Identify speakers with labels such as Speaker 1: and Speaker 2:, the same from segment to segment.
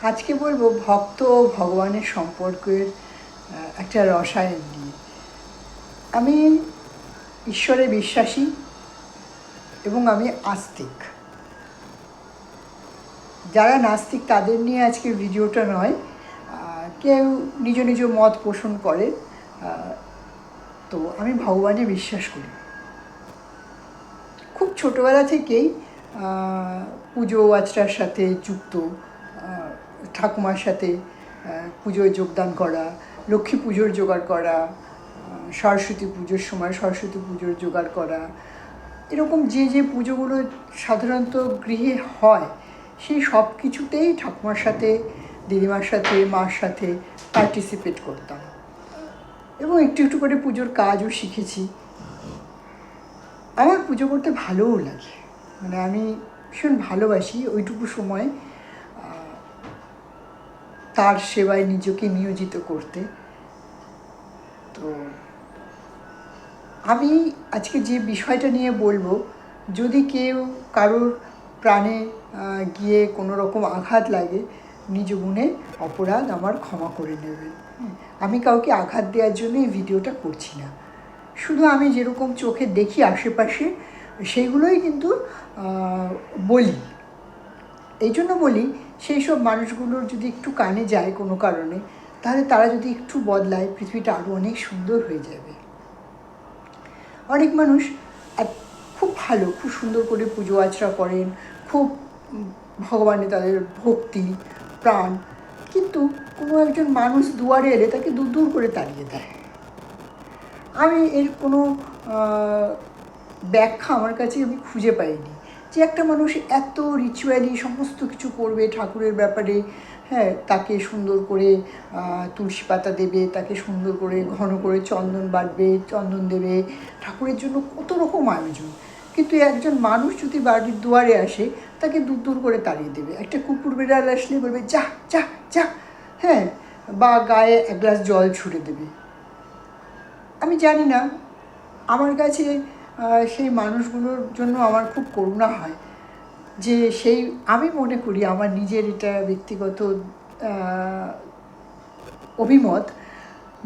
Speaker 1: আজকে বলবো ভক্ত ও ভগবানের সম্পর্কের একটা রসায়ন নিয়ে। আমি ঈশ্বরে বিশ্বাসী এবং আমি আস্তিক। যারা নাস্তিক তাদের নিয়ে আজকে ভিডিওটা নয়, কেউ নিজ নিজ মত পোষণ করে। তো আমি ভগবানে বিশ্বাস করি। খুব ছোটোবেলা থেকেই পুজো আচরার সাথে যুক্ত, ঠাকুমার সাথে পুজোয় যোগদান করা, লক্ষ্মী পুজোর জোগাড় করা, সরস্বতী পুজোর সময় সরস্বতী পুজোর জোগাড় করা, এরকম যে যে পুজোগুলো সাধারণত গৃহে হয় সেই সব কিছুতেই ঠাকুমার সাথে, দিদিমার সাথে, মার সাথে পার্টিসিপেট করতাম এবং একটু একটু করে পুজোর কাজও শিখেছি। আমার পুজো করতে ভালোও লাগে, মানে আমি ভীষণ ভালোবাসি ওইটুকু সময় তার সেবায় নিজেকে নিয়োজিত করতে। তো আমি আজকে যে বিষয়টা নিয়ে বলবো, যদি কেউ কারোর প্রাণে গিয়ে কোনো রকম আঘাত লাগে, নিজ গুণে অপরাধ আমার ক্ষমা করে নেবেন। আমি কাউকে আঘাত দেওয়ার জন্য এই ভিডিওটা করছি না, শুধু আমি যেরকম চোখে দেখি আশেপাশে সেইগুলোই কিন্তু বলি। এই জন্য বলি, সেই সব মানুষগুলোর যদি একটু কানে যায় কোনো কারণে, তাহলে তারা যদি একটু বদলায়, পৃথিবীটা আরও অনেক সুন্দর হয়ে যাবে। অনেক মানুষ খুব ভালো, খুব সুন্দর করে পুজো আচরা করেন, খুব ভগবানে তাদের ভক্তি প্রাণ, কিন্তু কোনো একজন মানুষ দুয়ারে এলে তাকে দূর দূর করে তাড়িয়ে দেয়। আমি এর কোনো ব্যাখ্যা আমার কাছে আমি খুঁজে পাইনি, যে একটা মানুষ এত রিচুয়ালি সমস্ত কিছু করবে ঠাকুরের ব্যাপারে, হ্যাঁ, তাকে সুন্দর করে তুলসী পাতা দেবে, তাকে সুন্দর করে ঘন করে চন্দন বাটবে, চন্দন দেবে, ঠাকুরের জন্য কত রকম আয়োজন, কিন্তু একজন মানুষ যদি বাড়ির দুয়ারে আসে তাকে দূর দূর করে তাড়িয়ে দেবে। একটা কুকুর বিড়াল আসলে বলবে যা যা যা, হ্যাঁ, বা গায়ে এক গ্লাস জল ছুঁড়ে দেবে। আমি জানি না, আমার কাছে সেই মানুষগুলোর জন্য আমার খুব করুণা হয়, যে সেই, আমি মনে করি, আমার নিজের এটা ব্যক্তিগত অভিমত,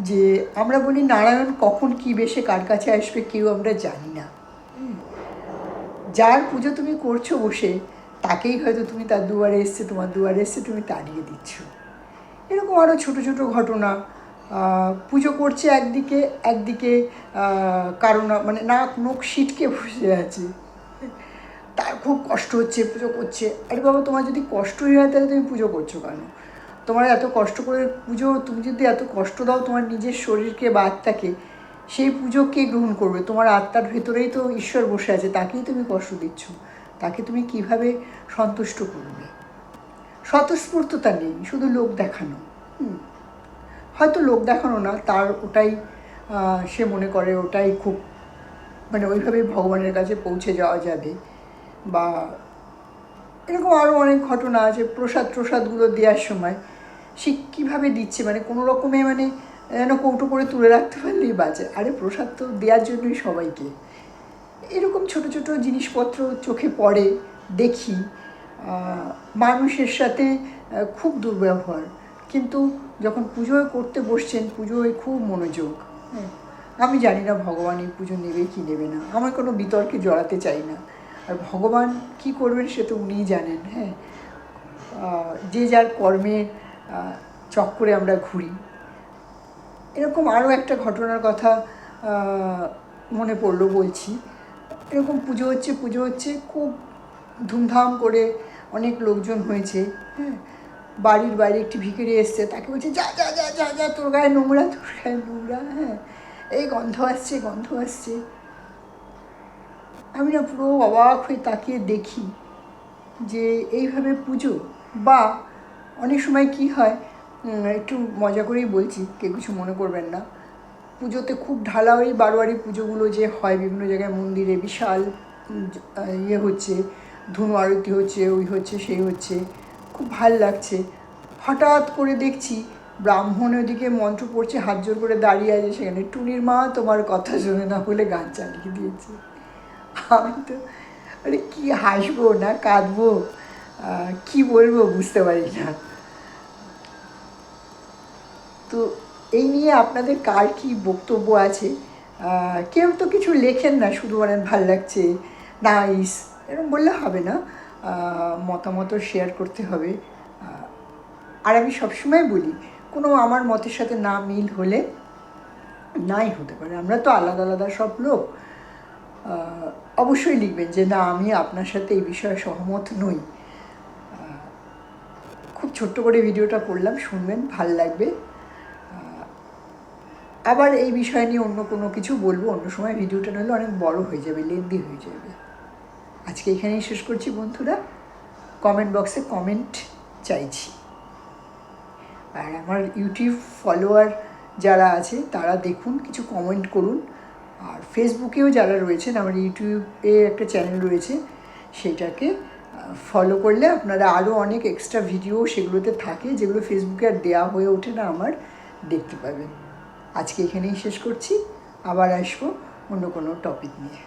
Speaker 1: যে আমরা বলি নারায়ণ কখন কী বেশে কার কাছে আসবে কেউ আমরা জানি না। যার পুজো তুমি করছো বসে, তাকেই হয়তো তুমি তার দুয়ারে এসছে, তোমার দুয়ারে এসছে, তুমি তাড়িয়ে দিচ্ছ। এরকম আরও ছোটো ছোটো ঘটনা। পুজো করছে একদিকে, একদিকে কারণ মানে নাক মুখ সিটকে বসে আছে, তার খুব কষ্ট হচ্ছে, পুজো করছে। আরে বাবা, তোমার যদি কষ্টই হয় তাহলে তুমি পুজো করছো কেন? তোমার এত কষ্ট করে পুজো, তুমি যদি এত কষ্ট দাও তোমার নিজের শরীরকে বা আত্মাকে, সেই পুজো কে গ্রহণ করবে? তোমার আত্মার ভেতরেই তো ঈশ্বর বসে আছে, তাকেই তুমি কষ্ট দিচ্ছ, তাকে তুমি কিভাবে সন্তুষ্ট করবে? স্বতঃস্ফূর্ততা নেই, শুধু লোক দেখানো। হয়তো লোক দেখানো না, তার ওটাই সে মনে করে ওটাই খুব, মানে ওইভাবে ভগবানের কাছে পৌঁছে যাওয়া যাবে। বা এরকম আরও অনেক ঘটনা আছে। প্রসাদগুলো দেওয়ার সময় সে কীভাবে দিচ্ছে, মানে কোনো রকমে, মানে যেন কৌটো করে তুলে রাখতে পারলেই বাঁচে। আরে প্রসাদ তো দেওয়ার জন্যই সবাইকে। এরকম ছোটো ছোটো জিনিসপত্র চোখে পড়ে, দেখি। মানুষের সাথে খুব দুর্ব্যবহার, কিন্তু যখন পুজো করতে বসছেন, পুজোয় খুব মনোযোগ। হ্যাঁ, আমি জানি না ভগবান এই পুজো নেবে কি নেবে না, আমার কোনো বিতর্কে জড়াতে চাই না। আর ভগবান কী করবেন সে তো উনিই জানেন। হ্যাঁ, যে যার কর্মের চক্করে আমরা ঘুরি। এরকম আরও একটা ঘটনার কথা মনে পড়লো, বলছি। এরকম পুজো হচ্ছে, খুব ধুমধাম করে অনেক লোকজন হয়েছে। হ্যাঁ, বাড়ির বাইরে একটি ভিখারি এসছে, তাকে বলছে যা যা যা যা যা, তোর গায়ে নোংরা, তোর গায়ে নোংরা, হ্যাঁ, এই গন্ধ আসছে। আমি না পুরো অবাক হয়ে তাকিয়ে দেখি যে এইভাবে পুজো। বা অনেক সময় কি হয়, একটু মজা করেই বলছি, কেউ কিছু মনে করবেন না, পুজোতে খুব ঢালাওই বারোয়ারি পুজোগুলো যে হয় বিভিন্ন জায়গায় মন্দিরে, বিশাল ইয়ে হচ্ছে, ধুনো আরতি হচ্ছে, ওই হচ্ছে সেই হচ্ছে, খুব ভাল লাগছে। হঠাৎ করে দেখছি ব্রাহ্মণ ওদিকে মন্ত্র পড়ছে, হাত জোর করে দাঁড়িয়ে আছে, সেখানে টুনির মা তোমার কথা শোনে না বলে গান চালিয়ে দিয়েছে। আমি তো আরে কী হাসবো না কাঁদবো, কী বলবো বুঝতে পারি না। তো এই নিয়ে আপনাদের কার কী বক্তব্য আছে? কেউ তো কিছু লেখেন না, শুধু বলেন ভাল লাগছে, নাইস, এরকম বললে হবে না। মতামতও শেয়ার করতে হবে। আর আমি সবসময় বলি, কোনো আমার মতের সাথে না মিল হলে নাই হতে পারে, আমরা তো আলাদা আলাদা সব লোক। অবশ্যই লিখবেন যে না, আমি আপনার সাথে এই বিষয়ে সহমত নই। খুব ছোট্ট করে ভিডিওটা করলাম, শুনবেন, ভাল লাগবে। আবার এই বিষয় নিয়ে অন্য কোনো কিছু বলবো অন্য সময়। ভিডিওটা নাহলে অনেক বড় হয়ে যাবে, লেন্দি হয়ে যাবে। আজকে এখানেই শেষ করছি বন্ধুরা। কমেন্ট বক্সে কমেন্ট চাইছি। আর আমার ইউটিউব ফলোয়ার যারা আছে তারা দেখুন, কিছু কমেন্ট করুন। আর ফেসবুকেও যারা রয়েছেন, আমার ইউটিউবে একটা চ্যানেল রয়েছে, সেটাকে ফলো করলে আপনারা আরও অনেক এক্সট্রা ভিডিও সেগুলোতে থাকে, যেগুলো ফেসবুকে আর দেওয়া হয়ে ওঠে না আমার, দেখতে পাবেন। আজকে এখানেই শেষ করছি, আবার আসবো অন্য কোনো টপিক নিয়ে।